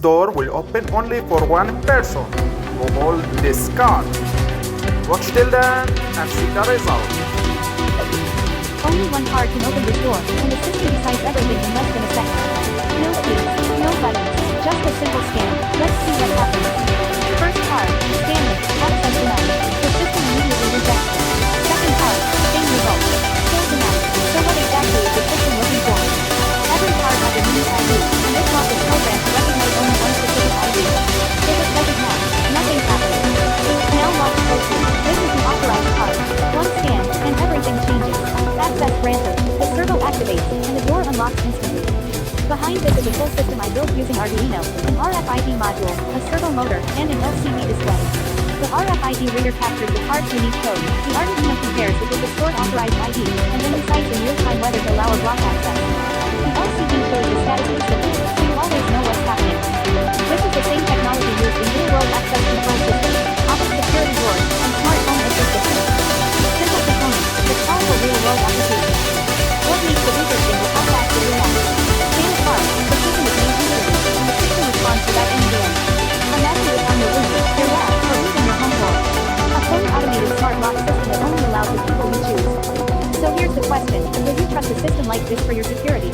door will open only for one person who holds this card. Watch till then and see the result. Only one card can open this door, and the system decides everything in less than a second. No keys, no buttons, just a simple scan. Let's see what happens. First card, scan it, access denied. The system immediately rejects it. Second card, same result. Still denied. So what exactly is the system looking for? Every card has a unique ID, and this lock is programmed to recognize only one specific ID. If it doesn't match, nothing's happening. Now watch closely. This is the authorized card. One scan, and everything changes. Access granted. The servo activates, and the door unlocks instantly. Behind this is a full system I built using Arduino, an RFID module, a servo motor, and an LCD display. The RFID reader captures the card's unique code. The Arduino compares it with the stored authorized ID, and then decides in real time whether to allow or block access. The LCD shows the status instantly, so you always know what's happening. This is the same technology used in real-world access control systems, office security doors, and smart home assist systems. Simple components, but powerful real-world applications. What makes it interesting is how fast it reacts. Scan a card, the system is maintained, and the system responds without any delay. Imagine it on your room, your lab, or even your home floor. A fully automated smart lock system that only allows the people you choose. So here's the question, will you trust a system like this for your security?